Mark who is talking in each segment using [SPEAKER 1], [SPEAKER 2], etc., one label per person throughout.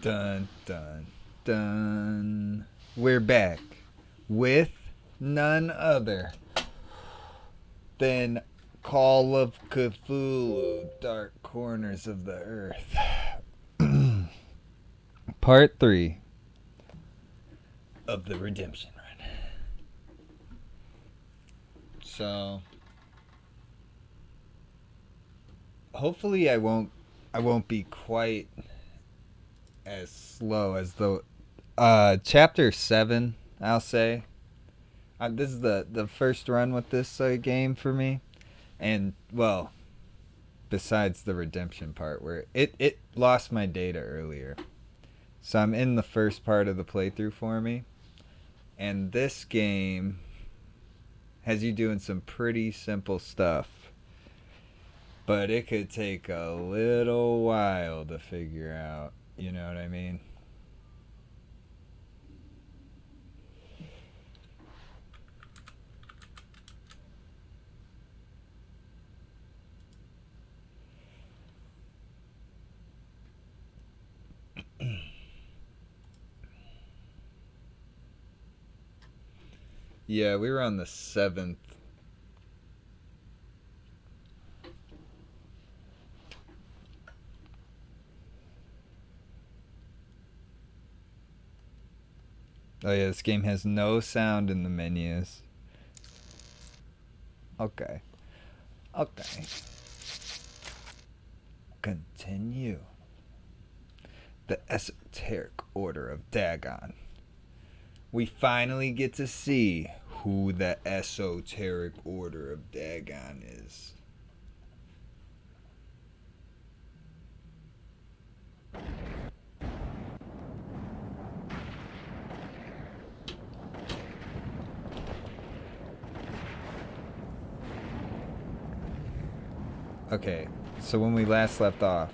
[SPEAKER 1] Dun dun dun. We're back with none other than Call of Cthulhu, Dark Corners of the Earth. Part 3 of the Redemption Run. So hopefully I won't be quite as slow as the chapter 7, I'll say. This is the first run with this game for me, and well, besides the redemption part where it lost my data earlier, so I'm in the first part of the playthrough for me, and this game has you doing some pretty simple stuff, but it could take a little while to figure out, you know what I mean? Yeah, we were on the 7th. Oh yeah, this game has no sound in the menus. Okay. Continue. The Esoteric Order of Dagon. We finally get to see who the Esoteric Order of Dagon is. Okay, so when we last left off,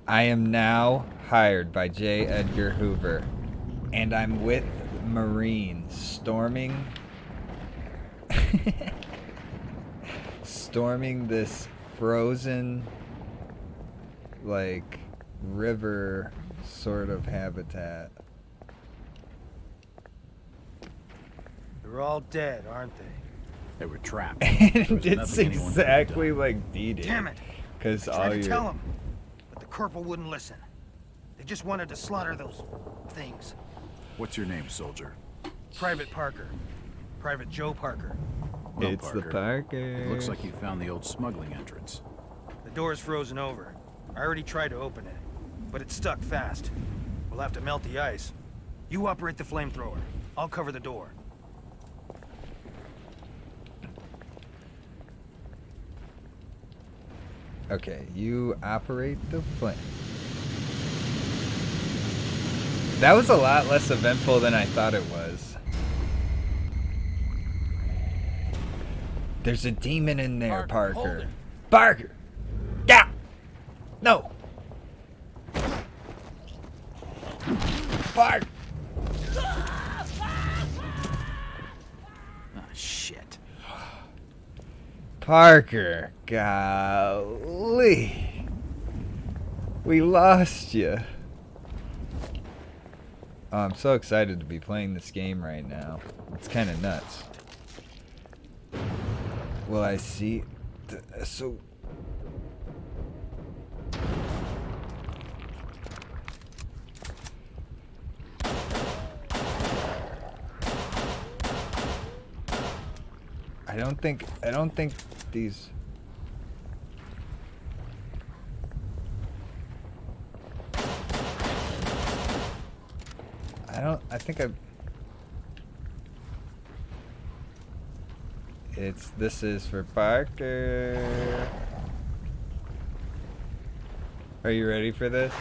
[SPEAKER 1] I am now hired by J. Edgar Hoover, and I'm with Marines storming this frozen, like, river sort of habitat.
[SPEAKER 2] They're all dead, aren't they?
[SPEAKER 3] They were trapped.
[SPEAKER 1] And it's exactly like D-Day.
[SPEAKER 2] Damn it!
[SPEAKER 1] Because
[SPEAKER 2] I
[SPEAKER 1] all
[SPEAKER 2] tried to tell
[SPEAKER 1] your...
[SPEAKER 2] them, but the corporal wouldn't listen. They just wanted to slaughter those things.
[SPEAKER 3] What's your name, soldier?
[SPEAKER 2] Private Parker. Private Joe Parker.
[SPEAKER 3] Well,
[SPEAKER 1] It's the Parker.
[SPEAKER 3] It looks like you found the old smuggling entrance.
[SPEAKER 2] The door's frozen over. I already tried to open it, but it's stuck fast. We'll have to melt the ice. You operate the flamethrower. I'll cover the door.
[SPEAKER 1] Okay, you operate the flame. That was a lot less eventful than I thought it was. There's a demon in there, Parker. Parker! Yeah! No! Parker!
[SPEAKER 3] Ah, shit.
[SPEAKER 1] Parker, golly. We lost you. Oh, I'm so excited to be playing this game right now. It's kind of nuts. Well, I see. So. I don't think these. I think I've. This is for Parker. Are you ready for this?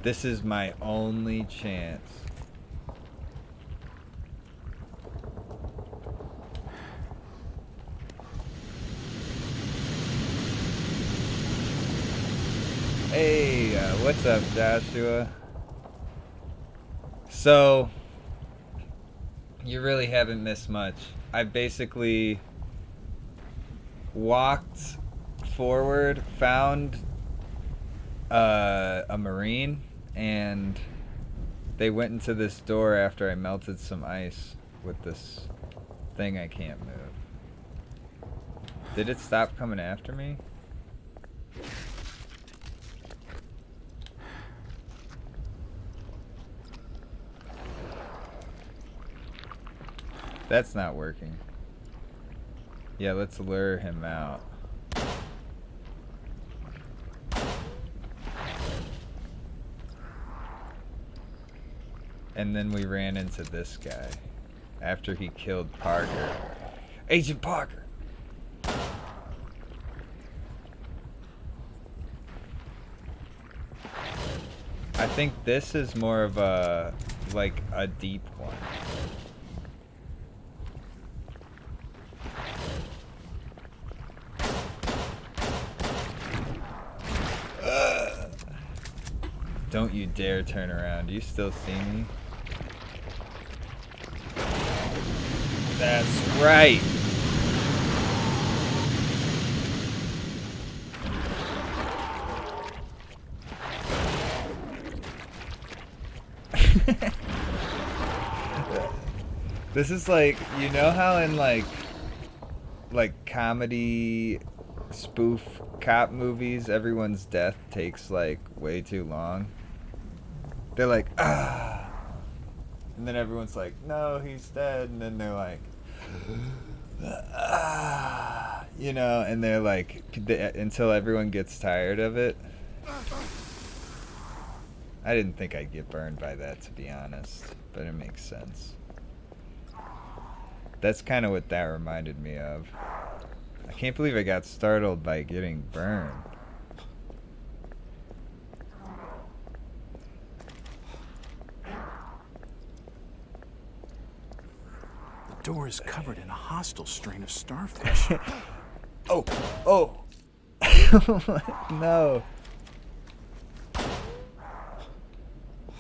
[SPEAKER 1] This is my only chance. Hey, what's up, Joshua? So, you really haven't missed much. I basically walked forward, found a Marine, and they went into this door after I melted some ice with this thing I can't move. Did it stop coming after me? That's not working. Yeah, let's lure him out. And then we ran into this guy after he killed Parker. Agent Parker! I think this is more of a, like, a deep one. Don't you dare turn around. Do you still see me? That's right. This is like, you know how in like comedy spoof cop movies, everyone's death takes like way too long? They're like, ah, and then everyone's like, no, he's dead, and then they're like, ah, you know, and they're like, until everyone gets tired of it. I didn't think I'd get burned by that, to be honest, but it makes sense. That's kind of what that reminded me of. I can't believe I got startled by getting burned.
[SPEAKER 3] The door is covered in a hostile strain of starfish.
[SPEAKER 1] Oh. No.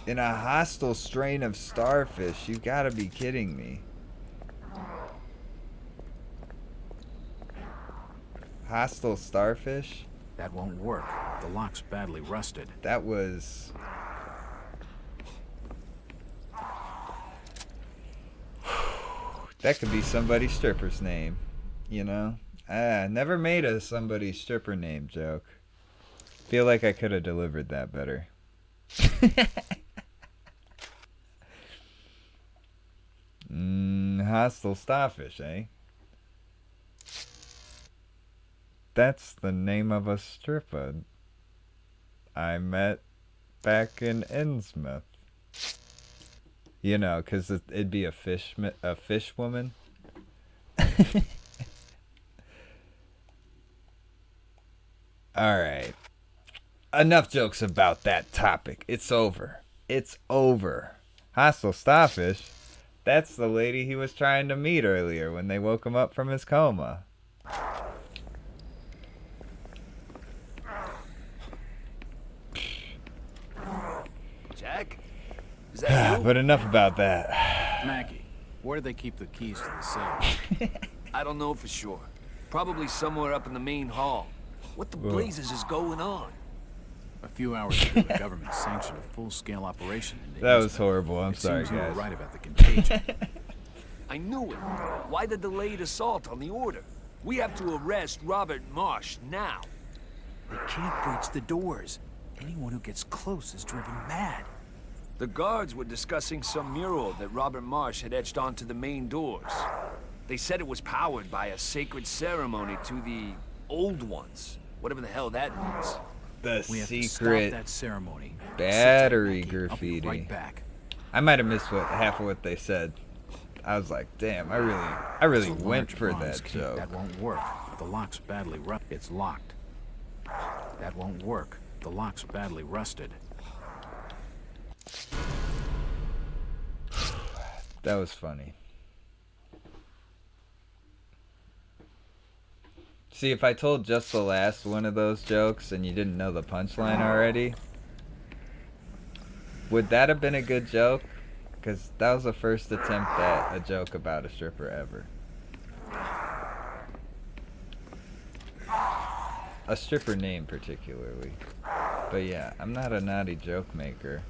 [SPEAKER 1] In a hostile strain of starfish? You gotta be kidding me. Hostile starfish?
[SPEAKER 3] That won't work. The lock's badly rusted.
[SPEAKER 1] That was... That could be somebody's stripper's name, you know? Never made a somebody's stripper name joke. Feel like I could have delivered that better. Hostile starfish, eh? That's the name of a stripper I met back in Innsmouth. You know, 'cause it'd be a fish woman. Alright. Enough jokes about that topic. It's over. It's over. Hostile starfish? That's the lady he was trying to meet earlier when they woke him up from his coma.
[SPEAKER 4] Jack? Is that you?
[SPEAKER 1] But enough about that.
[SPEAKER 3] Maggie, where do they keep the keys to the cell?
[SPEAKER 4] I don't know for sure. Probably somewhere up in the main hall. What the blazes is going on?
[SPEAKER 3] A few hours ago, the government sanctioned a full-scale operation.
[SPEAKER 1] That was horrible. I'm sorry,
[SPEAKER 3] It seems you
[SPEAKER 1] guys.
[SPEAKER 3] were right about the contagion.
[SPEAKER 4] I knew it. Why the delayed assault on the order? We have to arrest Robert Marsh now.
[SPEAKER 5] They can't breach the doors. Anyone who gets close is driven mad.
[SPEAKER 4] The guards were discussing some mural that Robert Marsh had etched onto the main doors. They said it was powered by a sacred ceremony to the Old Ones. Whatever the hell that means.
[SPEAKER 1] The
[SPEAKER 3] We have to stop
[SPEAKER 1] secret
[SPEAKER 3] that ceremony.
[SPEAKER 1] battery
[SPEAKER 3] Sit tight, Maggie. I'll be
[SPEAKER 1] graffiti.
[SPEAKER 3] right back.
[SPEAKER 1] I might have missed half of what they said. I was like, damn, I really
[SPEAKER 3] It's a
[SPEAKER 1] went
[SPEAKER 3] large
[SPEAKER 1] for
[SPEAKER 3] bronze
[SPEAKER 1] that
[SPEAKER 3] key.
[SPEAKER 1] joke.
[SPEAKER 3] That won't work. The lock's badly rusted. It's locked. That won't work. The lock's badly rusted.
[SPEAKER 1] That was funny. See, if I told just the last one of those jokes and you didn't know the punchline already, would that have been a good joke? Because that was the first attempt at a joke about a stripper ever. A stripper name, particularly. But yeah, I'm not a naughty joke maker.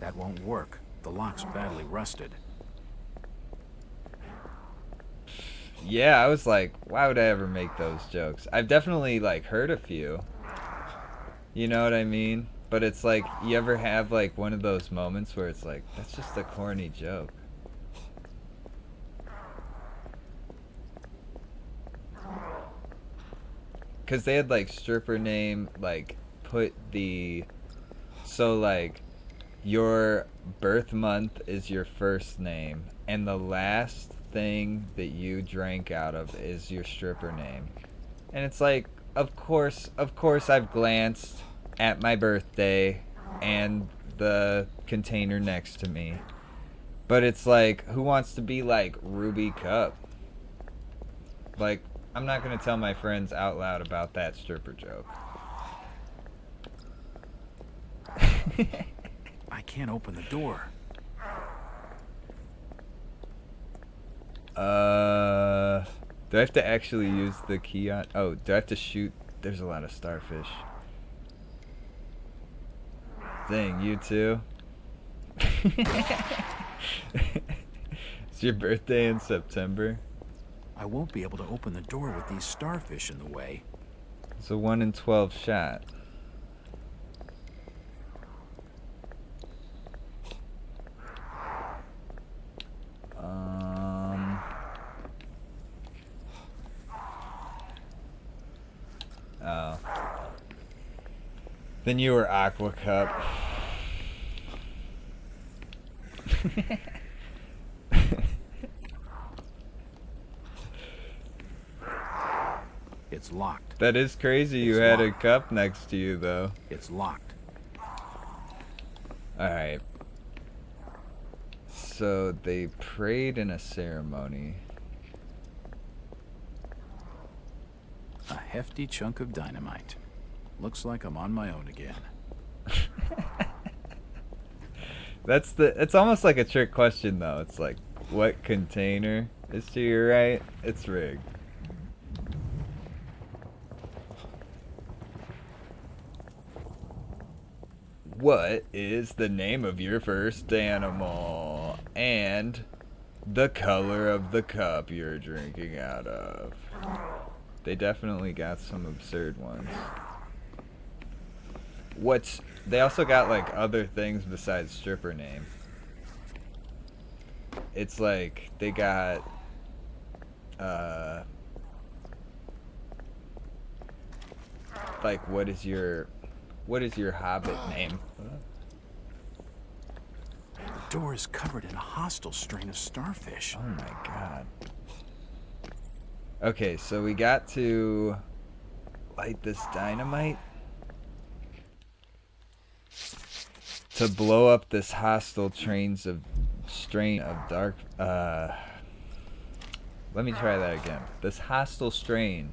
[SPEAKER 3] That won't work. The lock's badly rusted.
[SPEAKER 1] Yeah, I was like, why would I ever make those jokes? I've definitely like heard a few. You know what I mean? But it's like, you ever have like one of those moments where it's like, that's just a corny joke. Cause they had like stripper name, like put the, so like your birth month is your first name, and the last thing that you drank out of is your stripper name. And it's like, of course I've glanced at my birthday and the container next to me. But it's like, who wants to be like Ruby Cup? Like, I'm not gonna tell my friends out loud about that stripper joke.
[SPEAKER 3] I can't open the door.
[SPEAKER 1] Do I have to actually use the key on? Oh, do I have to shoot? There's a lot of starfish. Dang, you too? It's your birthday in September?
[SPEAKER 3] I won't be able to open the door with these starfish in the way.
[SPEAKER 1] It's a 1 in 12 shot. Oh. Then you were Aqua Cup.
[SPEAKER 3] It's locked.
[SPEAKER 1] That is crazy you
[SPEAKER 3] It's
[SPEAKER 1] had a
[SPEAKER 3] locked.
[SPEAKER 1] cup next to you, though.
[SPEAKER 3] It's locked.
[SPEAKER 1] Alright. So they prayed in a ceremony.
[SPEAKER 3] A hefty chunk of dynamite. Looks like I'm on my own again.
[SPEAKER 1] It's almost like a trick question, though. It's like, what container is to your right? It's rigged. What is the name of your first animal? And the color of the cup you're drinking out of. They definitely got some absurd ones. They also got like other things besides stripper name. It's like they got like what is your hobbit name?
[SPEAKER 3] The door is covered in a hostile strain of starfish.
[SPEAKER 1] Oh my god. Okay, so we got to light this dynamite to blow up this hostile strain of dark. Let me try that again. This hostile strain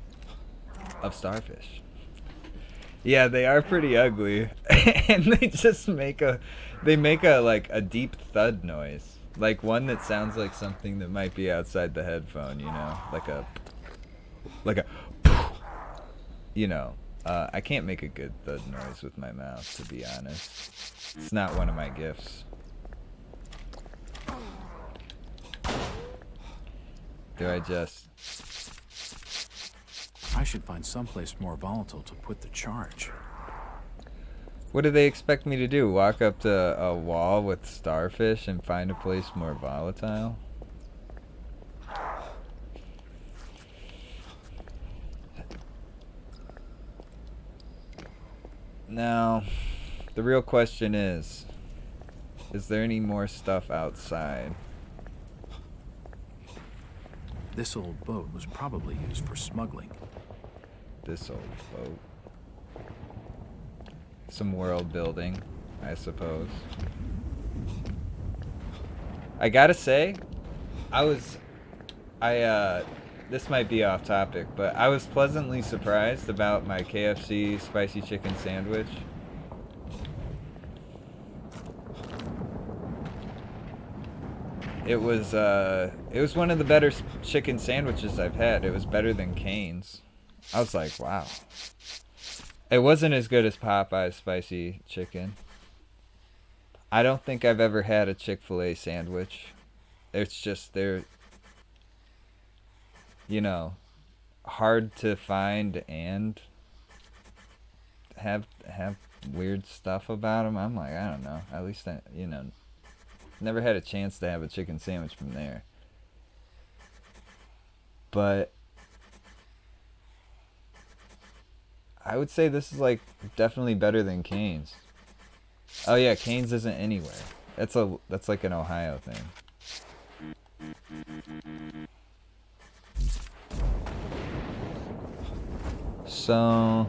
[SPEAKER 1] of starfish. Yeah, they are pretty ugly, and they just make a like a deep thud noise, like one that sounds like something that might be outside the headphone. You know, like a. You know, I can't make a good thud noise with my mouth, to be honest. It's not one of my gifts. Do I just...
[SPEAKER 3] I should find someplace more volatile to put the charge.
[SPEAKER 1] What do they expect me to do? Walk up to a wall with starfish and find a place more volatile? Now, the real question is there any more stuff outside?
[SPEAKER 3] This old boat was probably used for smuggling.
[SPEAKER 1] This old boat. Some world building, I suppose. I gotta say, this might be off topic, but I was pleasantly surprised about my KFC spicy chicken sandwich. It was one of the better chicken sandwiches I've had. It was better than Cane's. I was like, wow. It wasn't as good as Popeye's spicy chicken. I don't think I've ever had a Chick-fil-A sandwich. It's just they're, you know, hard to find and have weird stuff about them. I'm like, I don't know. At least I, never had a chance to have a chicken sandwich from there. But I would say this is like definitely better than Cane's. Oh yeah, Cane's isn't anywhere. That's like an Ohio thing. So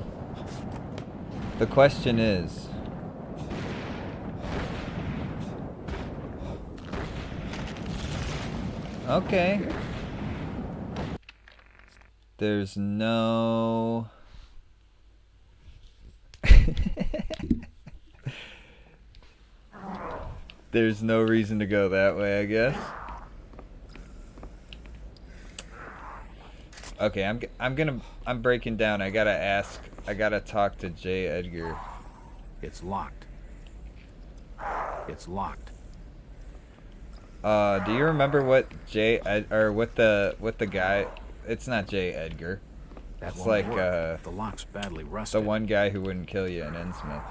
[SPEAKER 1] the question is, okay, there's no there's no reason to go that way, I guess. Okay, I'm breaking down. I gotta talk to J. Edgar.
[SPEAKER 3] It's locked. It's locked.
[SPEAKER 1] Do you remember what what the guy? It's not J. Edgar.
[SPEAKER 3] That
[SPEAKER 1] It's
[SPEAKER 3] won't
[SPEAKER 1] like
[SPEAKER 3] work. The lock's badly rusted.
[SPEAKER 1] the one guy who wouldn't kill you in Innsmouth.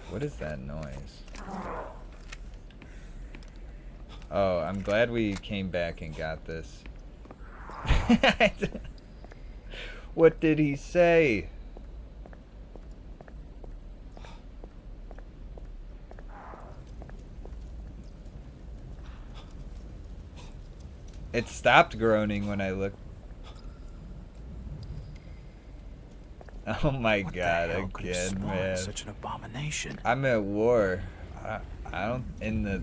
[SPEAKER 1] What is that noise? Oh, I'm glad we came back and got this. What did he say? It stopped groaning when I looked. Oh my
[SPEAKER 3] What
[SPEAKER 1] god,
[SPEAKER 3] the hell could have
[SPEAKER 1] again,
[SPEAKER 3] spawned
[SPEAKER 1] man.
[SPEAKER 3] such an abomination?
[SPEAKER 1] I'm at war. I don't in the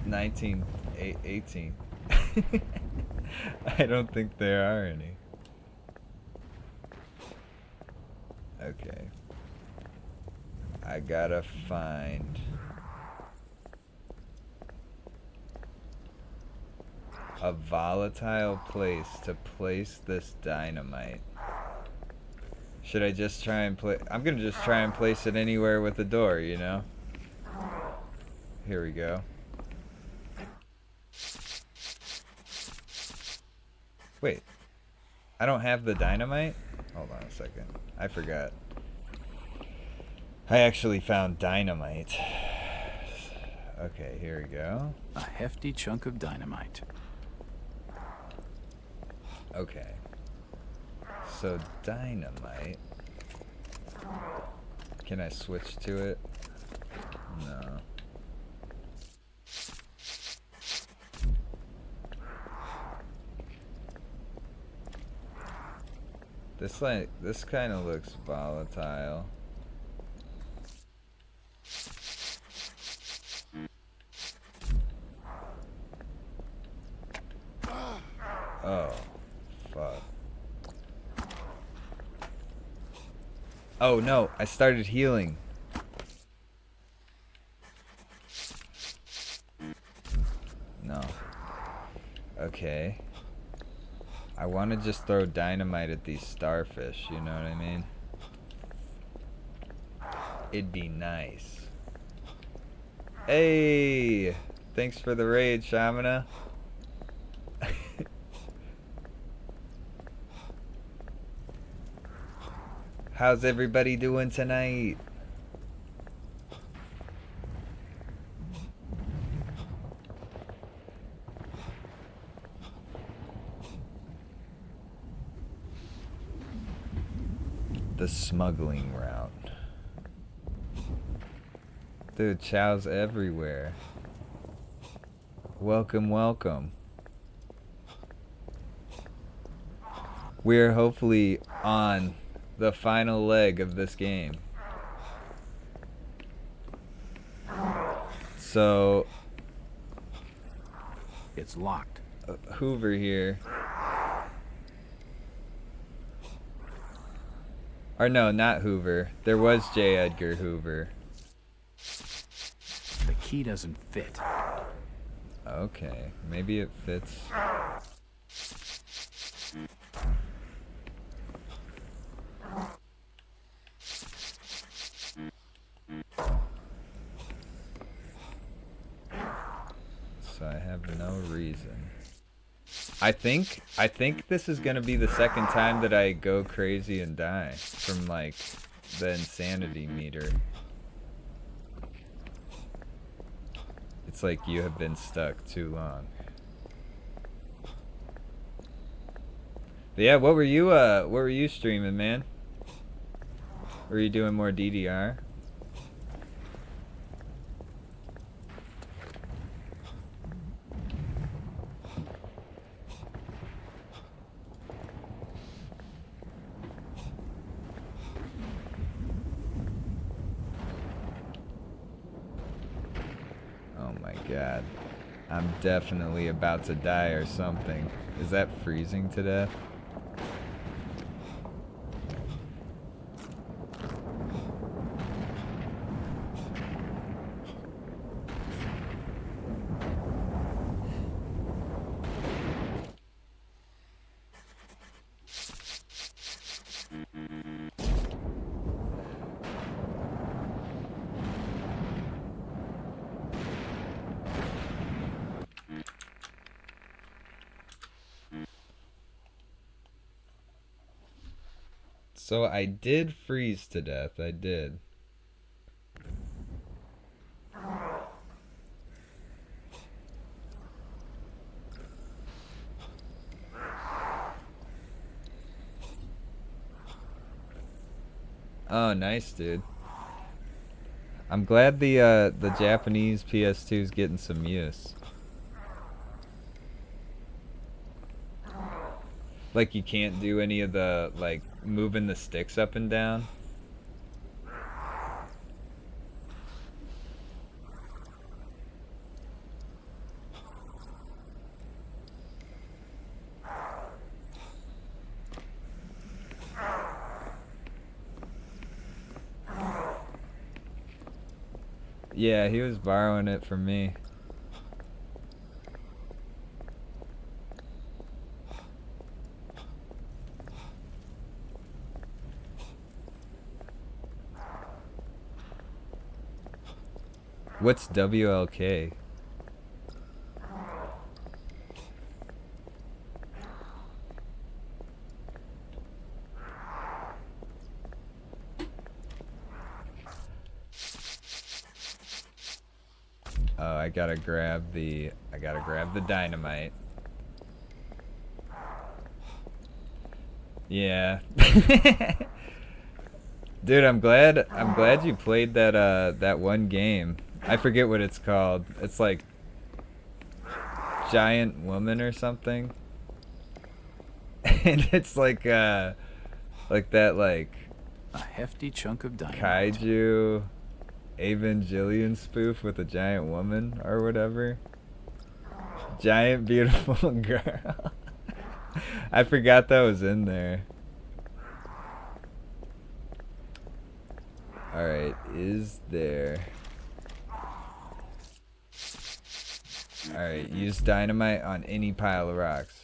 [SPEAKER 1] 1918. I don't think there are any. Okay. I gotta find a volatile place to place this dynamite. Should I just try and I'm gonna just try and place it anywhere with the door, you know? Here we go. Wait. I don't have the dynamite? Hold on a second. I forgot. I actually found dynamite. Okay, here we go.
[SPEAKER 3] A hefty chunk of dynamite.
[SPEAKER 1] Okay. So dynamite. Can I switch to it? No. This kind of looks volatile. Oh, fuck. Oh no, I started healing. No. Okay. I want to just throw dynamite at these starfish, you know what I mean? It'd be nice. Hey! Thanks for the raid, Shamana. How's everybody doing tonight? The smuggling route. Dude, chows everywhere. Welcome, welcome. We're hopefully on the final leg of this game. So,
[SPEAKER 3] It's locked.
[SPEAKER 1] Hoover here. Or no, not Hoover. There was J. Edgar Hoover.
[SPEAKER 3] The key key doesn't fit.
[SPEAKER 1] Okay, maybe it fits. So I have no reason. I think this is gonna be the second time that I go crazy and die from like the insanity meter. It's like you have been stuck too long. But yeah, what were you streaming, man? Were you doing more DDR? Oh my god. I'm definitely about to die or something. Is that freezing to death? So I did freeze to death. I did. Oh, nice, dude. I'm glad the Japanese PS2 is getting some use. Like you can't do any of the like moving the sticks up and down. Yeah, he was borrowing it from me. What's WLK? Oh, I gotta grab the dynamite. Yeah. Dude, I'm glad you played that one game. I forget what it's called. It's like Giant Woman or something. And it's like that like
[SPEAKER 3] A hefty chunk of dynamite.
[SPEAKER 1] kaiju Evangelion spoof with a giant woman or whatever. Giant beautiful girl. I forgot that was in there. Alright, is there... Alright, use dynamite on any pile of rocks.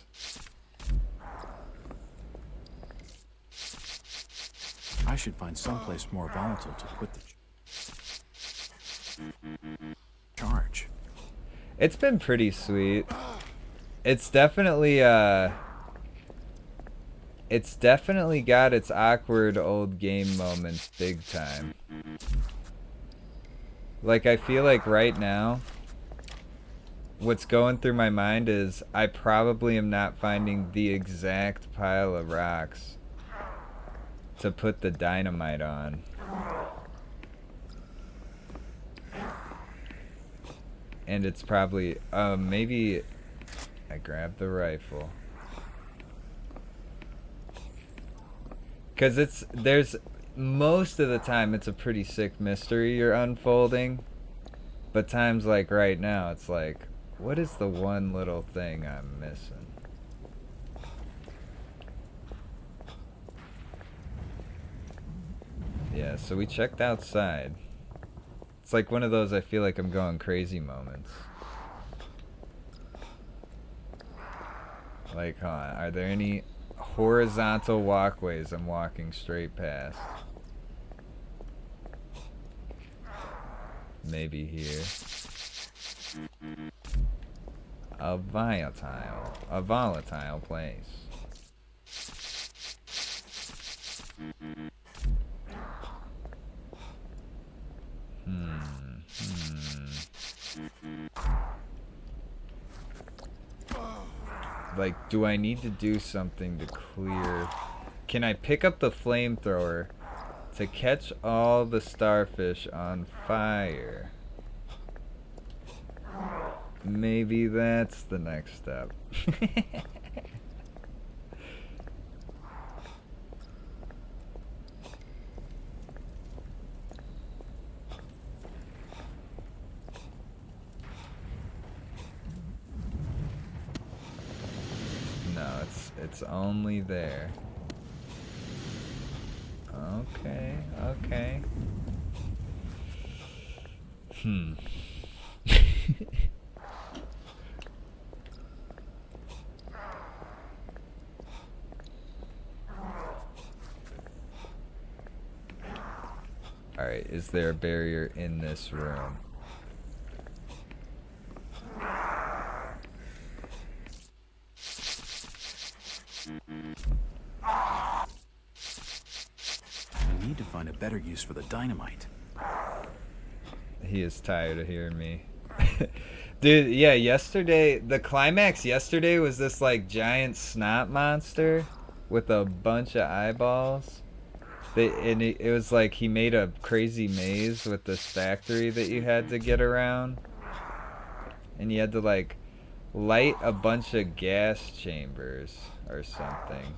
[SPEAKER 3] I should find someplace more volatile to put the charge.
[SPEAKER 1] It's been pretty sweet. It's definitely got its awkward old game moments big time. Like I feel like right now what's going through my mind is I probably am not finding the exact pile of rocks to put the dynamite on. And it's probably maybe I grabbed the rifle. Cause there's most of the time it's a pretty sick mystery you're unfolding. But times like right now it's like, what is the one little thing I'm missing? Yeah, so we checked outside. It's like one of those I feel like I'm going crazy moments. Like, hold on, are there any horizontal walkways I'm walking straight past? Maybe here. A volatile place. Like, do I need to do something to clear? Can I pick up the flamethrower to catch all the starfish on fire? Maybe that's the next step. No, it's only there. Okay, okay. Alright, is there a barrier in this room?
[SPEAKER 5] We need to find a better use for the dynamite.
[SPEAKER 1] He is tired of hearing me. Dude, yeah, yesterday, the climax yesterday was this, like, giant snot monster with a bunch of eyeballs. And it was like he made a crazy maze with this factory that you had to get around. And you had to, like, light a bunch of gas chambers or something.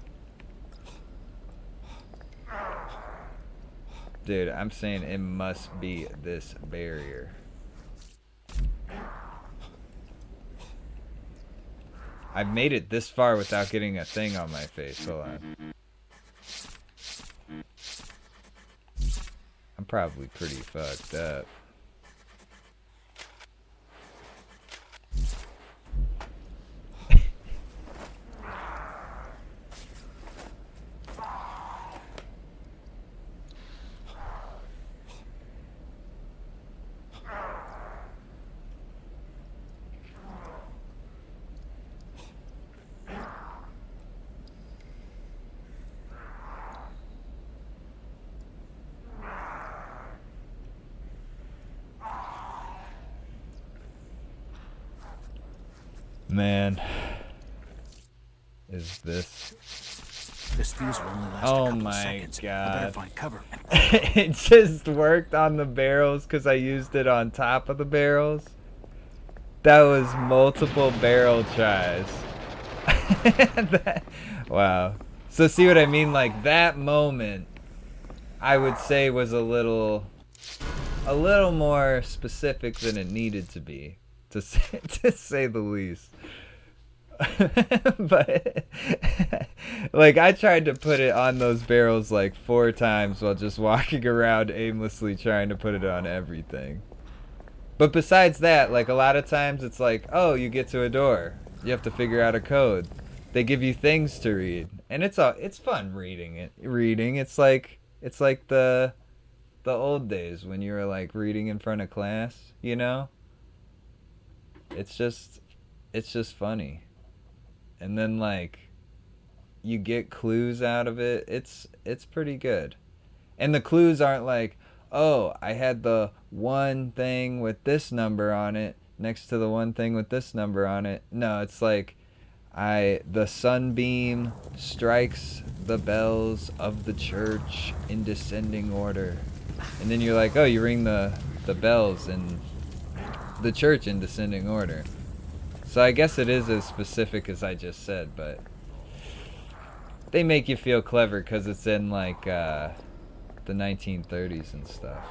[SPEAKER 1] Dude, I'm saying it must be this barrier. I've made it this far without getting a thing on my face. Hold on. I'm probably pretty fucked up. Man, is this?
[SPEAKER 5] This fuse will only last a
[SPEAKER 1] Oh
[SPEAKER 5] couple
[SPEAKER 1] my
[SPEAKER 5] seconds. I
[SPEAKER 1] God.
[SPEAKER 5] better find cover.
[SPEAKER 1] It just worked on the barrels because I used it on top of the barrels. That was multiple barrel tries. Wow. So see what I mean? Like that moment, I would say was a little more specific than it needed to be, to say the least. But like I tried to put it on those barrels like 4 times while just walking around aimlessly trying to put it on everything. But besides that, like a lot of times it's like, oh, you get to a door, you have to figure out a code. They give you things to read, and it's fun reading it. It's like the old days when you were like reading in front of class, you know? It's just funny. And then like you get clues out of it. It's pretty good. And the clues aren't like, oh, I had the one thing with this number on it next to the one thing with this number on it. No, it's like the sunbeam strikes the bells of the church in descending order. And then you're like, oh, you ring the bells in the church in descending order. So I guess it is as specific as I just said, but they make you feel clever because it's in like the 1930s and stuff.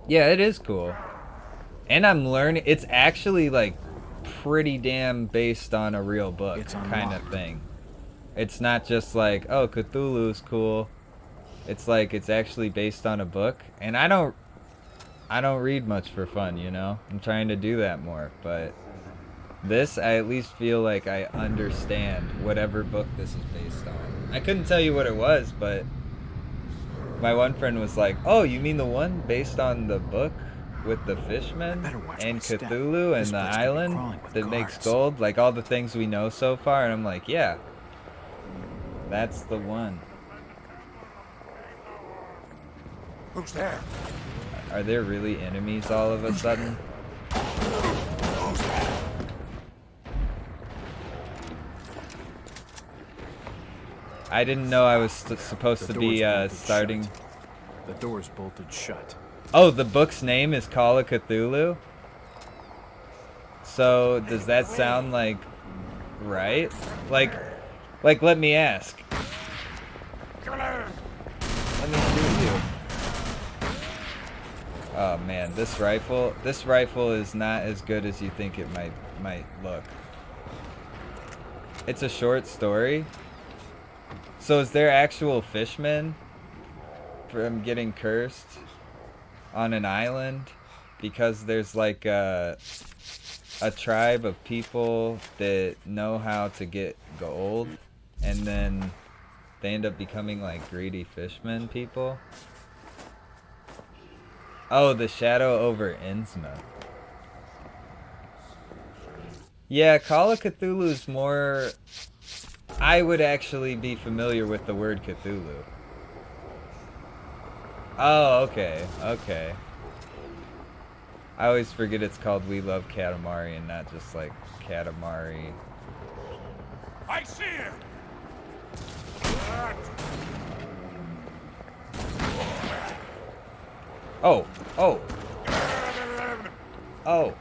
[SPEAKER 1] Yeah, it is cool. And I'm learning. It's actually like pretty damn based on a real book kind of thing. It's not just like, oh, Cthulhu's cool. It's like it's actually based on a book. And I don't I don't read much for fun, you know? I'm trying to do that more, but this, I at least feel like I understand whatever book this is based on. I couldn't tell you what it was, but my one friend was like, "Oh, you mean the one based on the book with the fishmen
[SPEAKER 5] Better watch
[SPEAKER 1] and
[SPEAKER 5] my step.
[SPEAKER 1] Cthulhu
[SPEAKER 5] This
[SPEAKER 1] and the
[SPEAKER 5] place could be
[SPEAKER 1] island
[SPEAKER 5] crawling with
[SPEAKER 1] that makes
[SPEAKER 5] guards.
[SPEAKER 1] gold? Like all the things we know so far?" And I'm like, "Yeah, that's the one."
[SPEAKER 6] Who's there?
[SPEAKER 1] Are there really enemies all of a sudden?
[SPEAKER 6] Who's there?
[SPEAKER 1] I didn't know I was supposed
[SPEAKER 3] The
[SPEAKER 1] to
[SPEAKER 3] door's
[SPEAKER 1] be
[SPEAKER 3] bolted
[SPEAKER 1] starting.
[SPEAKER 3] shut. The door's bolted shut.
[SPEAKER 1] Oh, the book's name is Call of Cthulhu? So, does that sound like right? Like, let me ask. Let me shoot you. Oh man, this rifle is not as good as you think it might look. It's a short story. So is there actual fishmen from getting cursed on an island because there's like a tribe of people that know how to get gold and then they end up becoming like greedy fishmen people? Oh, the shadow over Innsmouth. Yeah, Call of Cthulhu is more... I would actually be familiar with the word Cthulhu. Oh, okay, okay. I always forget it's called We Love Katamari and not just like Katamari.
[SPEAKER 6] I see him!
[SPEAKER 1] Oh, oh, oh.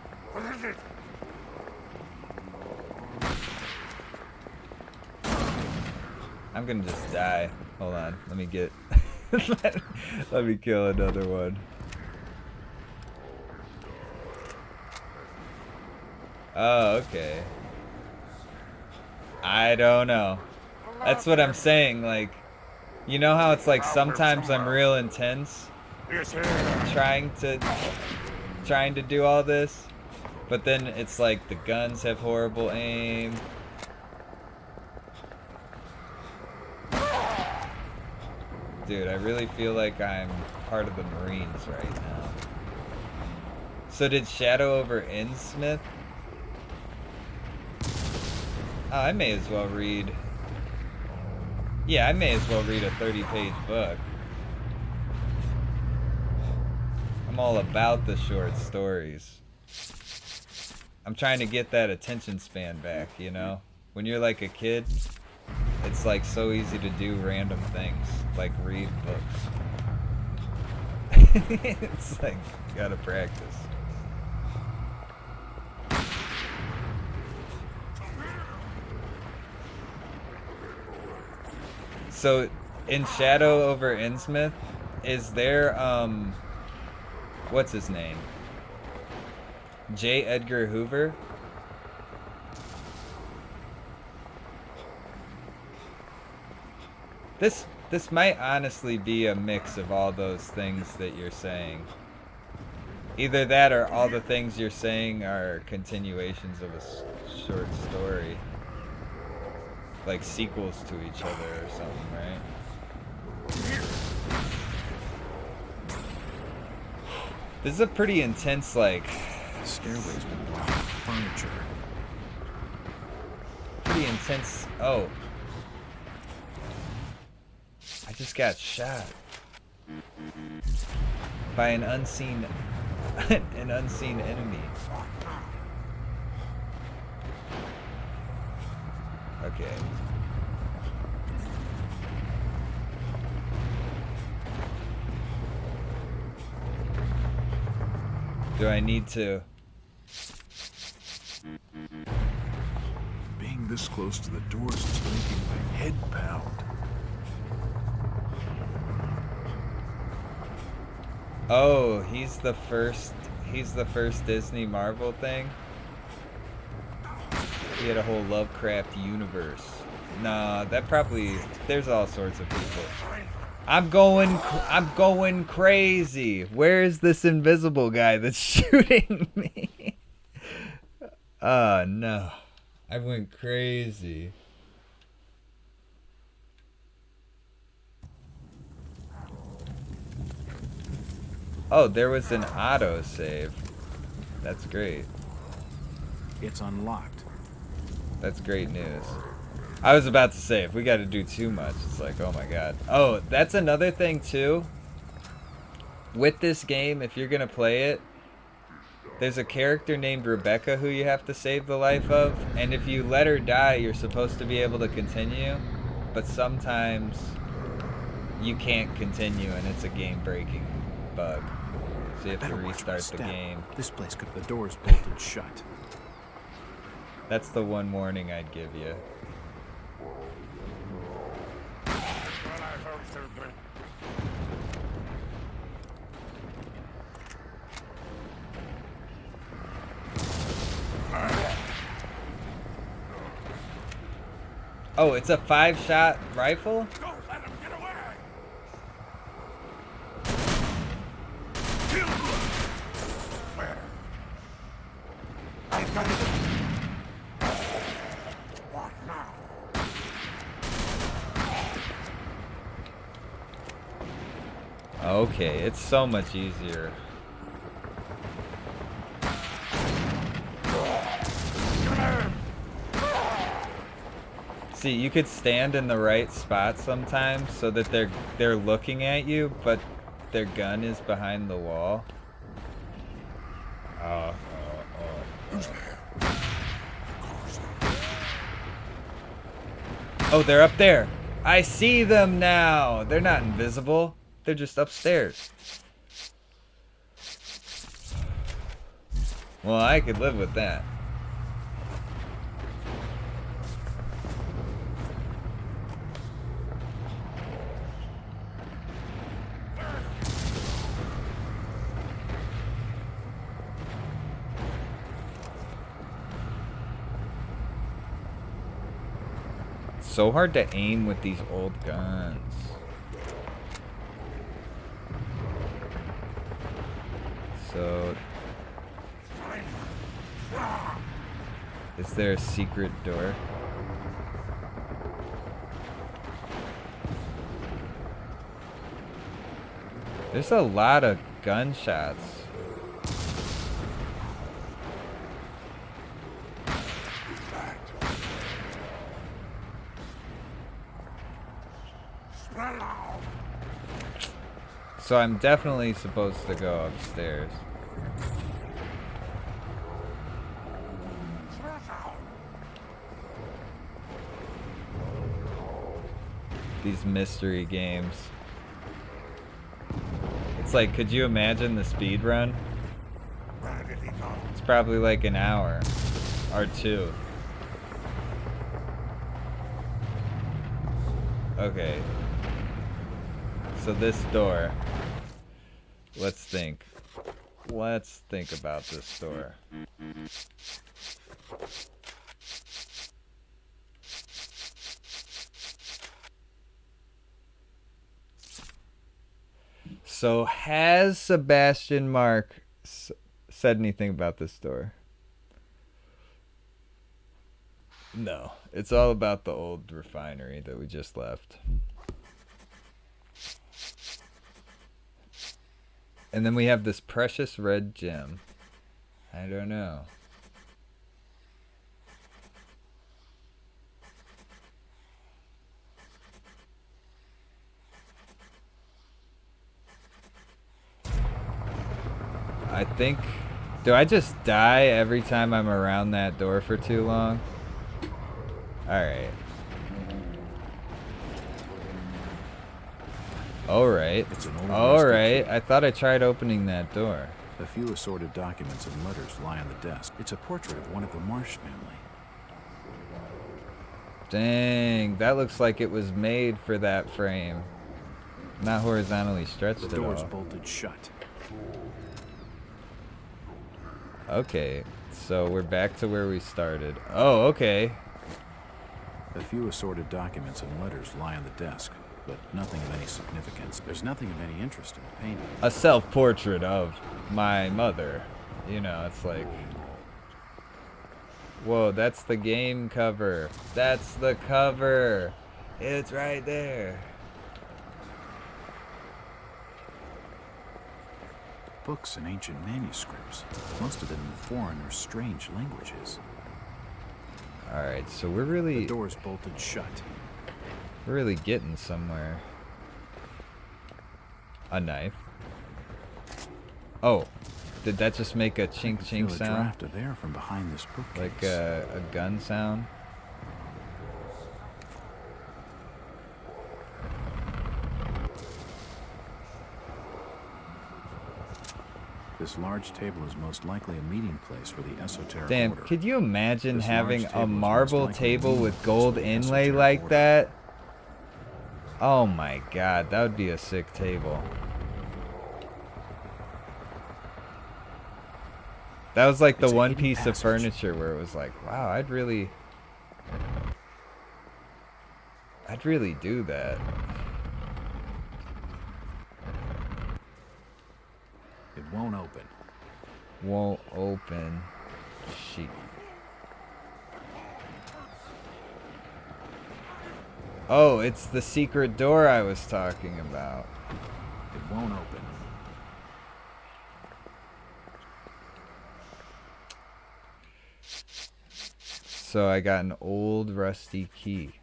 [SPEAKER 1] I'm gonna just die. Hold on, let me get... let me kill another one. Oh, okay. I don't know. That's what I'm saying, like... You know how it's like sometimes I'm real intense trying to do all this, but then it's like the guns have horrible aim. Dude, I really feel like I'm part of the Marines right now. So did Shadow over Innsmouth? Oh, I may as well read... Yeah, I may as well read a 30-page book. I'm all about the short stories. I'm trying to get that attention span back, you know? When you're like a kid, it's like so easy to do random things, like read books. It's like, you gotta practice. So, in Shadow over Innsmouth, is there, what's his name? J. Edgar Hoover? This might honestly be a mix of all those things that you're saying. Either that or all the things you're saying are continuations of a short story. Like sequels to each other or something, right? This is a pretty intense, like...
[SPEAKER 3] The stairway's been blocked with furniture.
[SPEAKER 1] Pretty intense... Oh. I just got shot. By an unseen... an unseen enemy. Okay. Do I need to...
[SPEAKER 5] Being this close to the doors is making my head pound.
[SPEAKER 1] Oh, he's the first Disney Marvel thing? He had a whole Lovecraft universe. Nah, that probably... There's all sorts of people. I'm going crazy. Where is this invisible guy that's shooting me? Oh no. I went crazy. Oh, there was an auto save. That's great.
[SPEAKER 3] It's unlocked.
[SPEAKER 1] That's great news. I was about to say, if we got to do too much, it's like, oh my god. Oh, that's another thing too. With this game, if you're gonna play it, there's a character named Rebecca who you have to save the life of, and if you let her die, you're supposed to be able to continue, but sometimes you can't continue, and it's a game-breaking bug. So you have to
[SPEAKER 3] Better watch my
[SPEAKER 1] restart the
[SPEAKER 3] step.
[SPEAKER 1] game.
[SPEAKER 3] This place could. The door's bolted shut.
[SPEAKER 1] That's the one warning I'd give you. Oh, it's a 5-shot rifle?
[SPEAKER 6] Don't let him get away! Where? I've got it. What now?
[SPEAKER 1] Okay, it's so much easier. See, you could stand in the right spot sometimes so that they're looking at you, but their gun is behind the wall.
[SPEAKER 6] Who's there?
[SPEAKER 1] Oh, they're up there. I see them now. They're not invisible. They're just upstairs. Well, I could live with that. So hard to aim with these old guns. So, is there a secret door? There's a lot of gunshots. So I'm definitely supposed to go upstairs. These mystery games. It's like, could you imagine the speed run?
[SPEAKER 6] Where did he go?
[SPEAKER 1] It's probably like an hour or two. Okay. So this door. Let's think. Let's think about this door. So has Sebastian Mark said anything about this door? No. It's all about the old refinery that we just left. And then we have this precious red gem. I don't know. I think... Do I just die every time I'm around that door for too long? Alright. Alright.
[SPEAKER 3] It's an old
[SPEAKER 1] Alright.
[SPEAKER 3] rusty
[SPEAKER 1] I thought I tried opening that door.
[SPEAKER 3] A few assorted documents and letters lie on the desk. It's a portrait of one of the Marsh family.
[SPEAKER 1] Dang, that looks like it was made for that frame. Not horizontally stretched
[SPEAKER 3] The
[SPEAKER 1] at
[SPEAKER 3] door's
[SPEAKER 1] all.
[SPEAKER 3] bolted shut.
[SPEAKER 1] Okay, so we're back to where we started. Oh, okay.
[SPEAKER 3] A few assorted documents and letters lie on the desk. but nothing of any significance. There's nothing of any interest in the painting.
[SPEAKER 1] A self-portrait of my mother. You know, it's like... Whoa, that's the game cover. That's the cover. It's right there.
[SPEAKER 3] Books and ancient manuscripts, most of them in foreign or strange languages.
[SPEAKER 1] Alright, so we're really...
[SPEAKER 3] The door's bolted shut.
[SPEAKER 1] We're really getting somewhere. A knife. Oh, did that just make a chink chink
[SPEAKER 3] Feel a
[SPEAKER 1] sound?
[SPEAKER 3] draft of air from behind this bookcase.
[SPEAKER 1] Like a gun sound?
[SPEAKER 3] This large table is most likely a meeting place for the esoteric
[SPEAKER 1] Damn,
[SPEAKER 3] order.
[SPEAKER 1] could you imagine
[SPEAKER 3] This
[SPEAKER 1] having
[SPEAKER 3] large
[SPEAKER 1] a
[SPEAKER 3] table is most
[SPEAKER 1] marble
[SPEAKER 3] likely a
[SPEAKER 1] table
[SPEAKER 3] meeting
[SPEAKER 1] with
[SPEAKER 3] place
[SPEAKER 1] gold
[SPEAKER 3] for the
[SPEAKER 1] inlay
[SPEAKER 3] esoteric
[SPEAKER 1] like
[SPEAKER 3] order.
[SPEAKER 1] that? Oh my god, that would be a sick table. That was like the
[SPEAKER 3] It's a
[SPEAKER 1] one
[SPEAKER 3] hidden
[SPEAKER 1] piece of
[SPEAKER 3] passage.
[SPEAKER 1] furniture where it was like, wow, I'd really do that.
[SPEAKER 3] It won't open.
[SPEAKER 1] Won't open. Sheet. Oh, it's the secret door I was talking about.
[SPEAKER 3] It won't open.
[SPEAKER 1] So I got an old rusty key.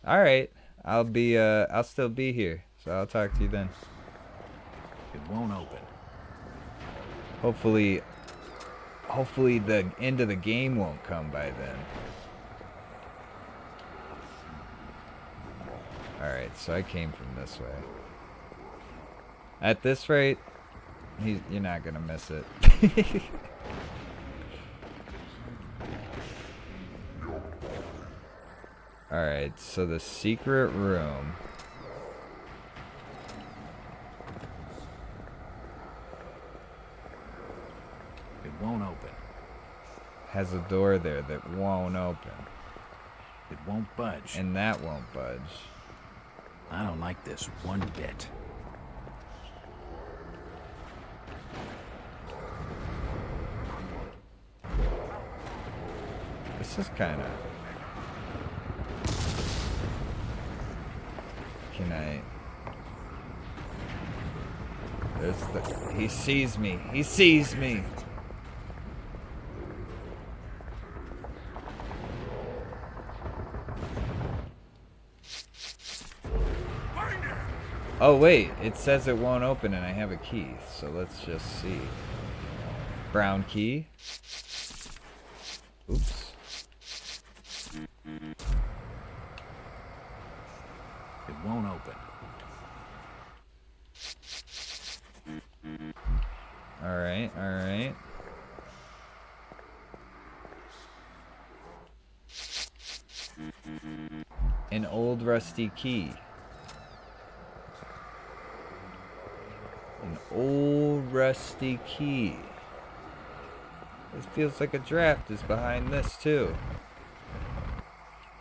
[SPEAKER 1] Alright. I'll still be here. So I'll talk to you then.
[SPEAKER 3] It won't open.
[SPEAKER 1] Hopefully the end of the game won't come by then. Alright, so I came from this way. At this rate, you're not gonna miss it. Alright, so the secret room.
[SPEAKER 3] It won't open.
[SPEAKER 1] Has a door there that won't open.
[SPEAKER 3] It won't budge.
[SPEAKER 1] And that won't budge.
[SPEAKER 3] I don't like this one bit.
[SPEAKER 1] This is kind of... Can I... There's the... He sees me. He sees me. Oh wait, it says it won't open and I have a key, so let's just see. Brown key. Oops.
[SPEAKER 3] It won't open.
[SPEAKER 1] Alright, alright. An old rusty key. An old rusty key. This feels like a draft is behind this too.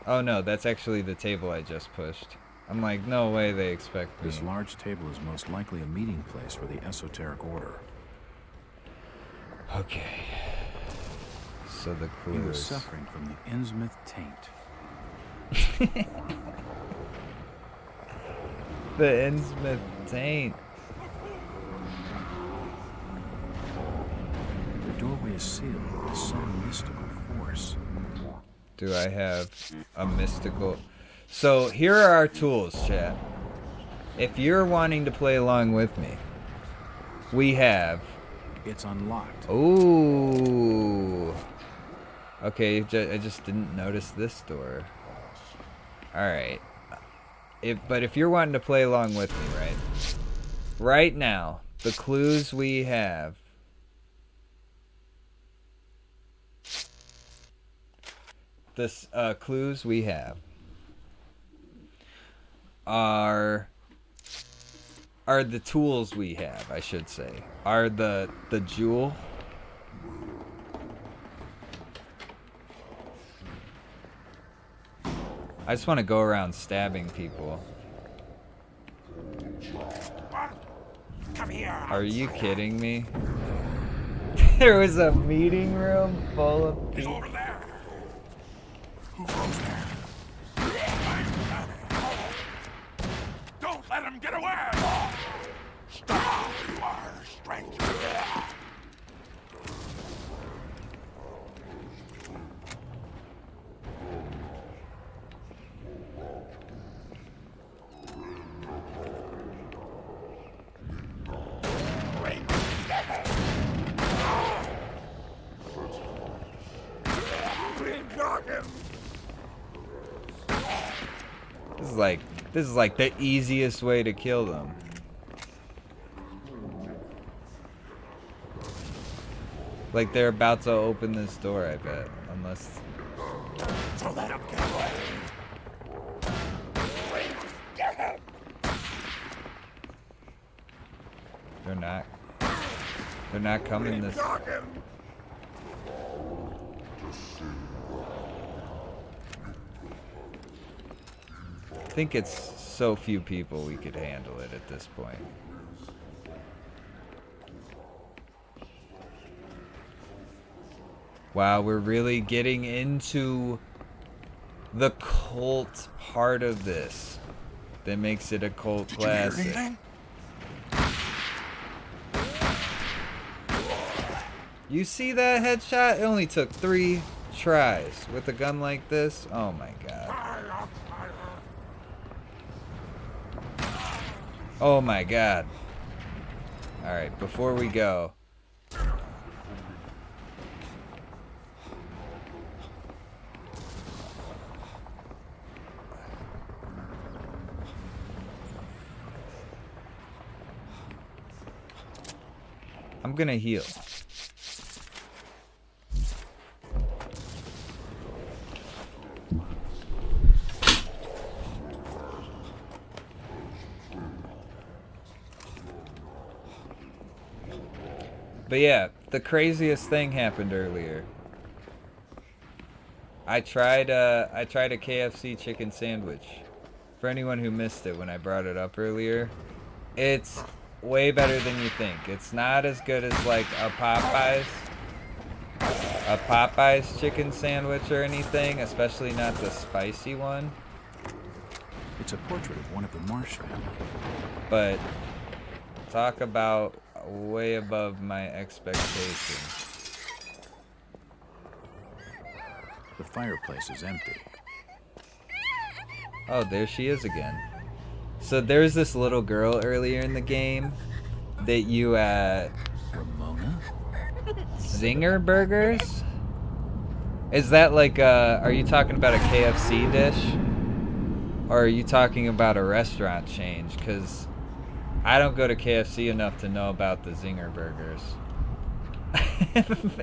[SPEAKER 1] Oh no, that's actually the table I just pushed. I'm like, no way they expect me.
[SPEAKER 3] This large table is most likely a meeting place for the esoteric order.
[SPEAKER 1] Okay. So the
[SPEAKER 3] He was
[SPEAKER 1] clues.
[SPEAKER 3] suffering from the Innsmouth taint.
[SPEAKER 1] The Innsmouth taint.
[SPEAKER 3] The doorway is sealed by some mystical force.
[SPEAKER 1] Do I have a mystical... So here are our tools, chat. If you're wanting to play along with me, we have...
[SPEAKER 3] It's unlocked.
[SPEAKER 1] Ooh. Okay, I just didn't notice this door. Alright. But if you're wanting to play along with me, right? Right now, the clues we have... clues we have are the tools we have, I should say. Are the jewel. I just want to go around stabbing people.
[SPEAKER 6] Come here.
[SPEAKER 1] Are you kidding me? There was a meeting room full of
[SPEAKER 6] He's
[SPEAKER 1] people.
[SPEAKER 6] over there. Who goes there? Don't let him get away! Stop! You are a stranger. We got him.
[SPEAKER 1] This is like the easiest way to kill them. Like they're about to open this door, I bet. Unless
[SPEAKER 6] So let him get away. Get him.
[SPEAKER 1] they're not coming this.
[SPEAKER 6] Got him.
[SPEAKER 1] I think it's so few people we could handle it at this point. Wow, we're really getting into the cult part of this that makes it a cult
[SPEAKER 6] Did you hear
[SPEAKER 1] classic.
[SPEAKER 6] anything?
[SPEAKER 1] You see that headshot? It only took 3 tries with a gun like this. Oh my god. Oh my god. Alright, before we go. I'm gonna heal. But yeah, the craziest thing happened earlier. I tried a KFC chicken sandwich. For anyone who missed it when I brought it up earlier, it's way better than you think. It's not as good as like a Popeyes chicken sandwich or anything, especially not the spicy one.
[SPEAKER 3] It's a portrait of one of the Marsh family.
[SPEAKER 1] But talk about way above my expectations.
[SPEAKER 3] The fireplace is empty.
[SPEAKER 1] Oh, there she is again. So there's this little girl earlier in the game that you
[SPEAKER 3] Ramona?
[SPEAKER 1] Zinger Burgers? Is that like are you talking about a KFC dish? Or are you talking about a restaurant change? Because I don't go to KFC enough to know about the Zinger Burgers.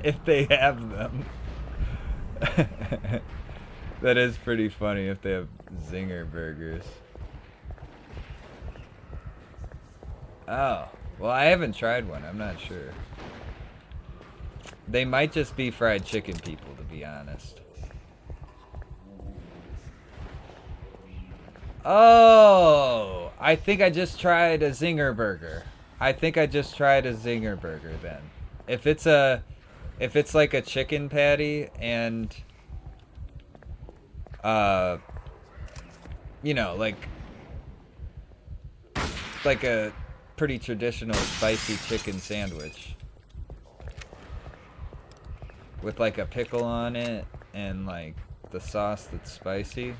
[SPEAKER 1] If they have them. That is pretty funny if they have Zinger Burgers. Oh, well, I haven't tried one. I'm not sure. They might just be fried chicken people, to be honest. Oh, I think I just tried a Zinger Burger. I think I just tried a Zinger Burger then. If it's like a chicken patty and you know, like a pretty traditional spicy chicken sandwich with like a pickle on it and like the sauce that's spicy.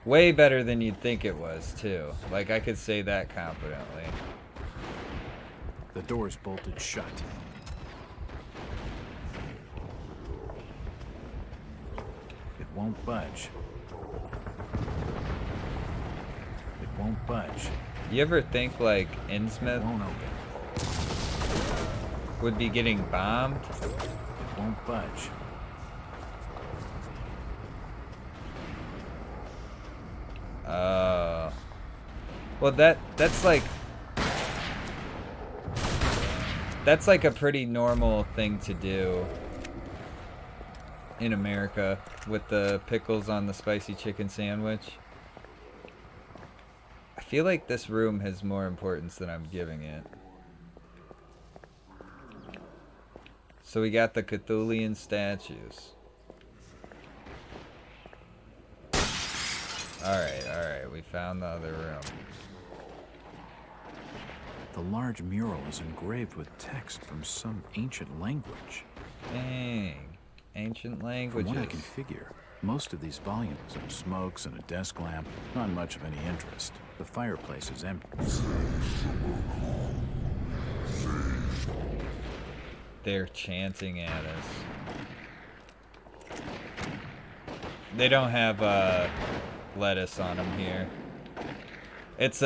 [SPEAKER 1] Way better than you'd think it was too. Like I could say that confidently.
[SPEAKER 3] The door's bolted shut. It won't budge. It won't budge.
[SPEAKER 1] You ever think like
[SPEAKER 3] It
[SPEAKER 1] Innsmouth
[SPEAKER 3] won't open.
[SPEAKER 1] would be getting bombed?
[SPEAKER 3] It won't budge.
[SPEAKER 1] Well, that's like a pretty normal thing to do in America with the pickles on the spicy chicken sandwich. I feel like this room has more importance than I'm giving it. So we got the Cthulian statues. Alright, we found the other room.
[SPEAKER 3] The large mural is engraved with text from some ancient language.
[SPEAKER 1] Dang. Ancient
[SPEAKER 3] From
[SPEAKER 1] languages.
[SPEAKER 3] what I can figure, most of these volumes have smokes and a desk lamp, not much of any interest. The fireplace is empty.
[SPEAKER 1] They're chanting at us. They don't have lettuce on them here. It's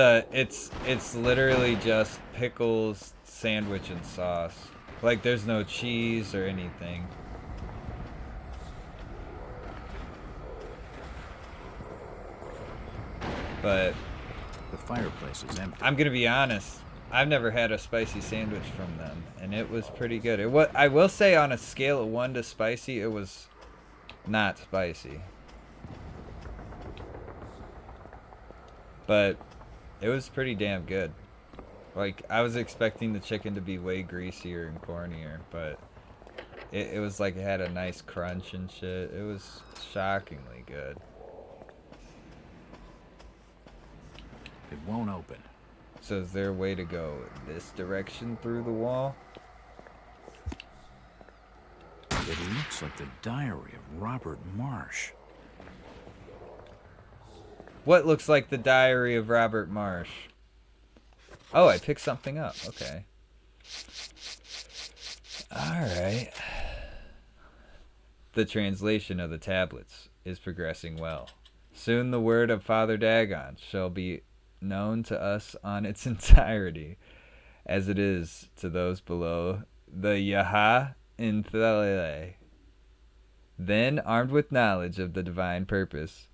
[SPEAKER 1] literally just pickles, sandwich, and sauce. Like there's no cheese or anything. But
[SPEAKER 3] The fireplace is empty.
[SPEAKER 1] I'm gonna be honest. I've never had a spicy sandwich from them, and it was pretty good. I will say, on a scale of 1 to spicy, it was not spicy. But it was pretty damn good. Like, I was expecting the chicken to be way greasier and cornier, but it was like it had a nice crunch and shit. It was shockingly good.
[SPEAKER 3] It won't open.
[SPEAKER 1] So is there a way to go this direction through the wall?
[SPEAKER 3] It looks like the diary of Robert Marsh.
[SPEAKER 1] What looks like the diary of Robert Marsh? Oh, I picked something up. Okay. Alright. The translation of the tablets is progressing well. Soon the word of Father Dagon shall be known to us on its entirety, as it is to those below the Yaha in Thalele. Then, armed with knowledge of the divine purpose,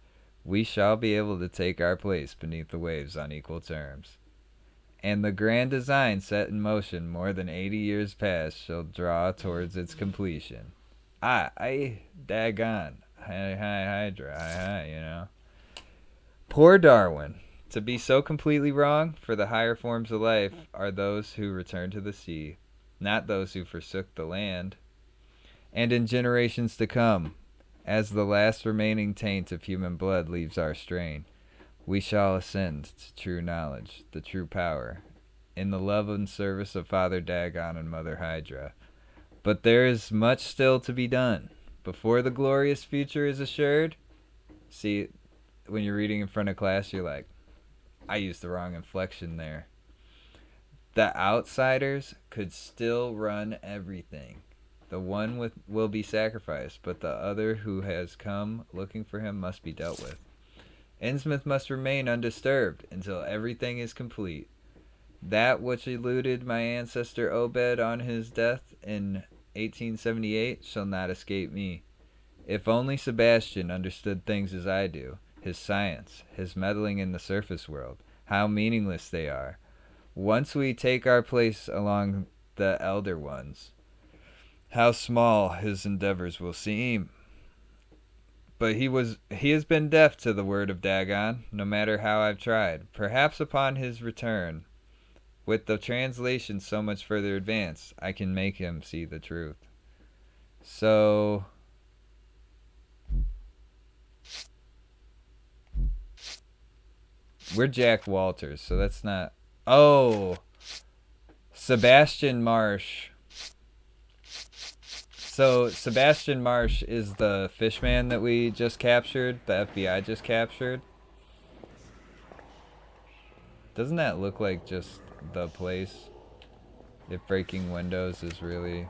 [SPEAKER 1] we shall be able to take our place beneath the waves on equal terms. And the grand design set in motion more than 80 years past shall draw towards its completion. Dagon. Hi, Hydra. Hi, you know. Poor Darwin. To be so completely wrong, for the higher forms of life are those who return to the sea, not those who forsook the land. And in generations to come, as the last remaining taint of human blood leaves our strain, we shall ascend to true knowledge, the true power, in the love and service of Father Dagon and Mother Hydra. But there is much still to be done. Before the glorious future is assured, see, when you're reading in front of class, you're like, I used the wrong inflection there. The outsiders could still run everything. The one will be sacrificed, but the other who has come looking for him must be dealt with. Innsmouth must remain undisturbed until everything is complete. That which eluded my ancestor Obed on his death in 1878 shall not escape me. If only Sebastian understood things as I do, his science, his meddling in the surface world, how meaningless they are. Once we take our place along the elder ones, how small his endeavors will seem. But he has been deaf to the word of Dagon, no matter how I've tried. Perhaps upon his return, with the translation so much further advanced, I can make him see the truth. So we're Jack Walters, so that's not... Oh! Sebastian Marsh. So, Sebastian Marsh is the fishman that we just captured, the FBI just captured. Doesn't that look like just the place? If breaking windows is really...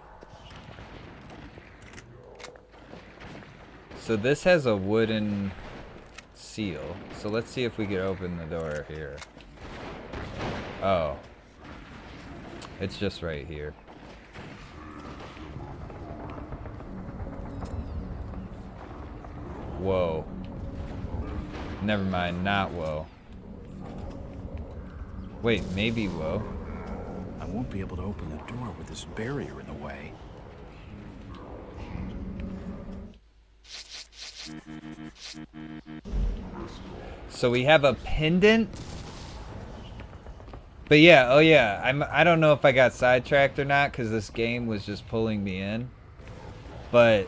[SPEAKER 1] So this has a wooden seal. So let's see if we can open the door here. Oh. It's just right here. Whoa. Never mind, not whoa. Wait, maybe whoa.
[SPEAKER 3] I won't be able to open the door with this barrier in the way.
[SPEAKER 1] So we have a pendant. But yeah, oh yeah, I don't know if I got sidetracked or not because this game was just pulling me in. But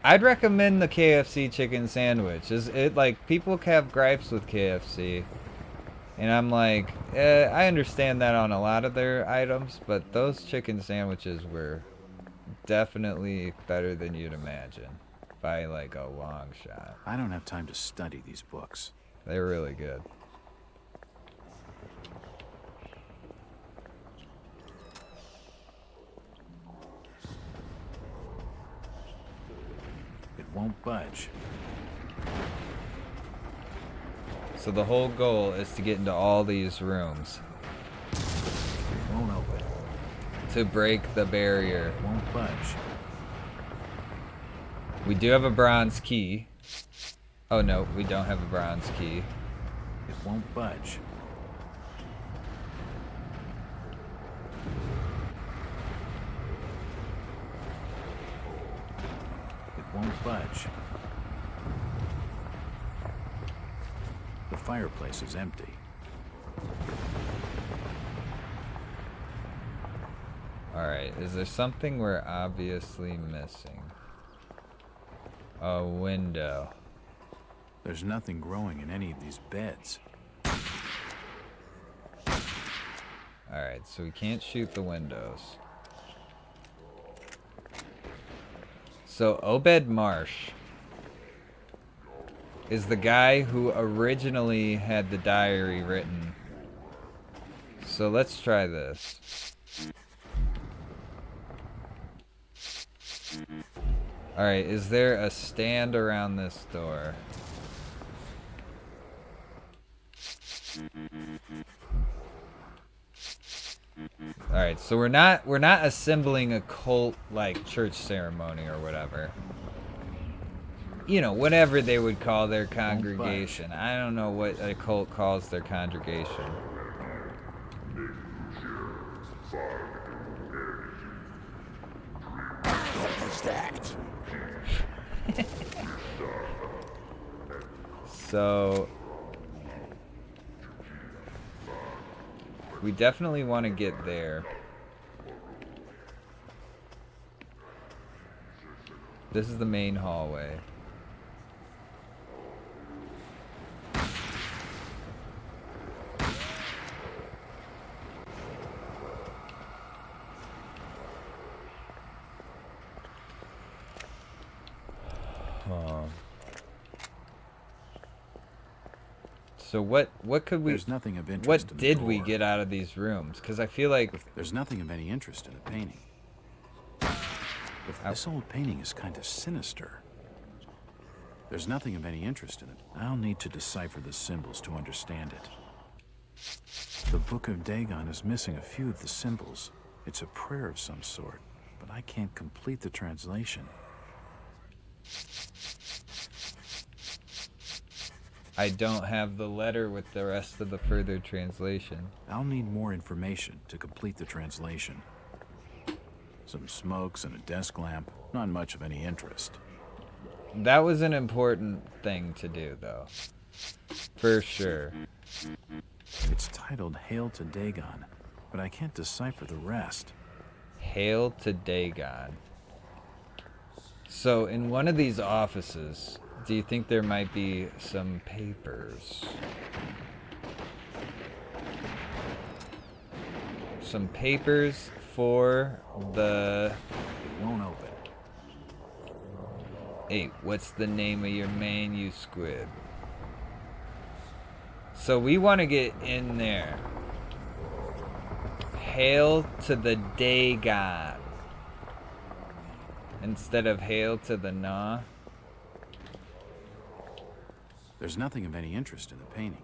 [SPEAKER 1] I'd recommend the KFC chicken sandwich. Is it like people have gripes with KFC, and I'm like, I understand that on a lot of their items, but those chicken sandwiches were definitely better than you'd imagine, by like a long shot.
[SPEAKER 3] I don't have time to study these books.
[SPEAKER 1] They're really good.
[SPEAKER 3] It won't budge.
[SPEAKER 1] So the whole goal is to get into all these rooms.
[SPEAKER 3] It won't open.
[SPEAKER 1] To break the barrier.
[SPEAKER 3] It won't budge.
[SPEAKER 1] We do have a bronze key. Oh no, we don't have a bronze key.
[SPEAKER 3] It won't budge. It won't budge. The fireplace is empty.
[SPEAKER 1] Alright, is there something we're obviously missing? A window.
[SPEAKER 3] There's nothing growing in any of these beds.
[SPEAKER 1] Alright, so we can't shoot the windows. So Obed Marsh is the guy who originally had the diary written. So let's try this. Alright, is there a stand around this door? Alright, so we're not assembling a cult like church ceremony or whatever. You know, whatever they would call their congregation. I don't know what a cult calls their congregation.
[SPEAKER 6] Stacked.
[SPEAKER 1] So we definitely want to get there. This is the main hallway. So what could we?
[SPEAKER 3] There's nothing of interest
[SPEAKER 1] What
[SPEAKER 3] in the
[SPEAKER 1] did we
[SPEAKER 3] door.
[SPEAKER 1] get out of these rooms? Because I feel like
[SPEAKER 3] There's nothing of any interest in the painting. This old painting is kind of sinister. There's nothing of any interest in it. I'll need to decipher the symbols to understand it. The Book of Dagon is missing a few of the symbols. It's a prayer of some sort, but I can't complete the translation.
[SPEAKER 1] I don't have the letter with the rest of the further translation.
[SPEAKER 3] I'll need more information to complete the translation. Some smokes and a desk lamp, not much of any interest.
[SPEAKER 1] That was an important thing to do, though. For sure.
[SPEAKER 3] It's titled Hail to Dagon, but I can't decipher the rest.
[SPEAKER 1] Hail to Dagon. So, in one of these offices, do you think there might be some papers? Some papers for the...
[SPEAKER 3] It won't open.
[SPEAKER 1] Hey, what's the name of your manuscript? So we want to get in there. Hail to the Dagon. Instead of hail to the Nah.
[SPEAKER 3] There's nothing of any interest in the painting.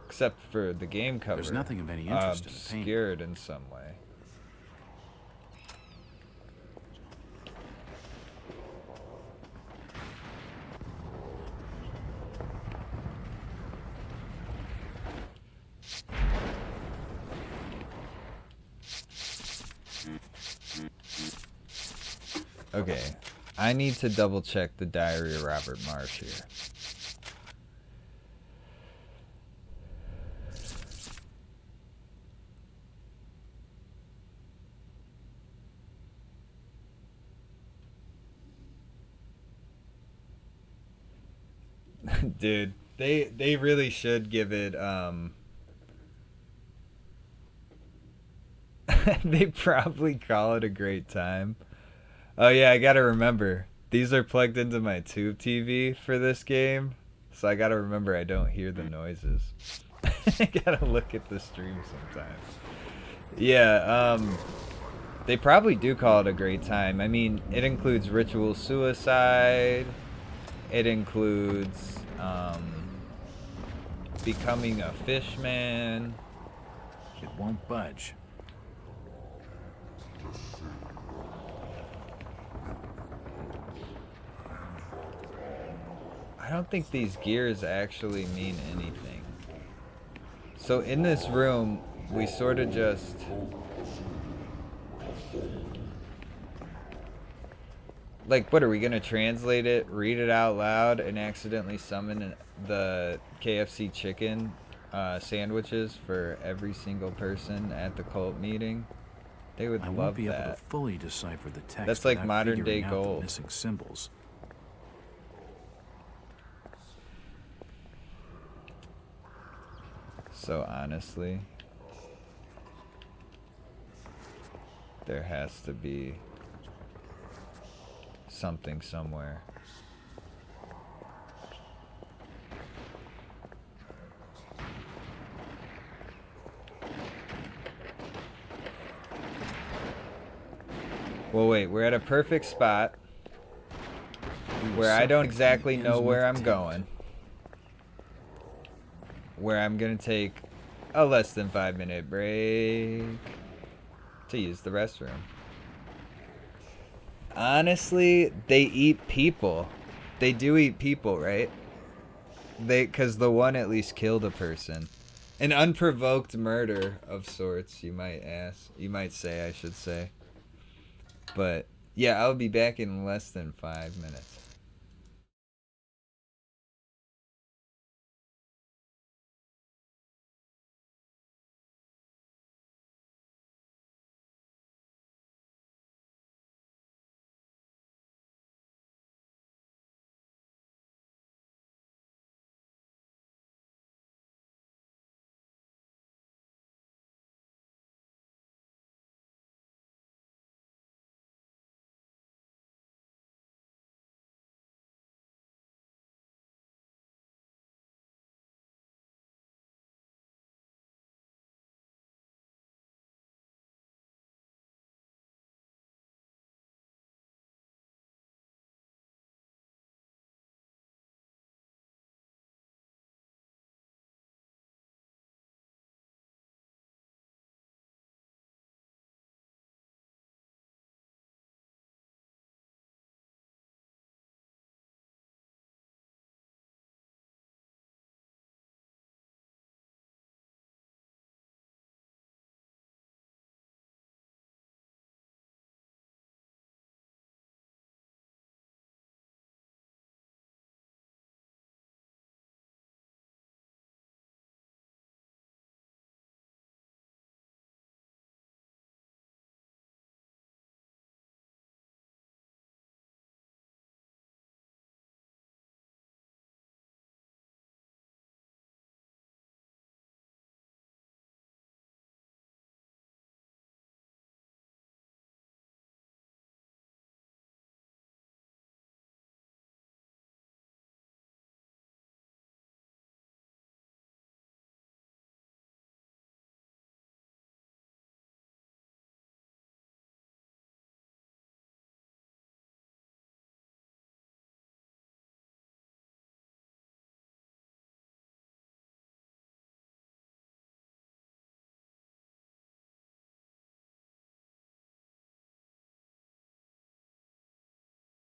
[SPEAKER 1] Except for the game cover.
[SPEAKER 3] There's nothing of any interest in the painting.
[SPEAKER 1] Obscured in some way. Okay. I need to double check the Diary of Robert Marsh here. Dude, they really should give it they probably call it a great time. Oh yeah, I gotta remember. These are plugged into my tube TV for this game. So I gotta remember I don't hear the noises. I gotta look at the stream sometime. Yeah, they probably do call it a great time. I mean, it includes ritual suicide. It includes becoming a fish man.
[SPEAKER 3] It won't budge.
[SPEAKER 1] I don't think these gears actually mean anything. So in this room, we sort of just... Like, what are we gonna translate it, read it out loud, and accidentally summon the KFC chicken sandwiches for every single person at the cult meeting? They would
[SPEAKER 3] I
[SPEAKER 1] love
[SPEAKER 3] won't be
[SPEAKER 1] that.
[SPEAKER 3] able to fully decipher the text.
[SPEAKER 1] That's like
[SPEAKER 3] without
[SPEAKER 1] modern
[SPEAKER 3] figuring
[SPEAKER 1] day
[SPEAKER 3] out the
[SPEAKER 1] gold.
[SPEAKER 3] missing symbols.
[SPEAKER 1] So honestly, there has to be something somewhere. Well, wait, we're at a perfect spot where I don't exactly know where I'm going. Where I'm gonna take a less than 5-minute break to use the restroom. Honestly, they eat people. They do eat people, right? Because the one at least killed a person. An unprovoked murder of sorts, you might ask. You might say, I should say. But, yeah, I'll be back in less than 5 minutes.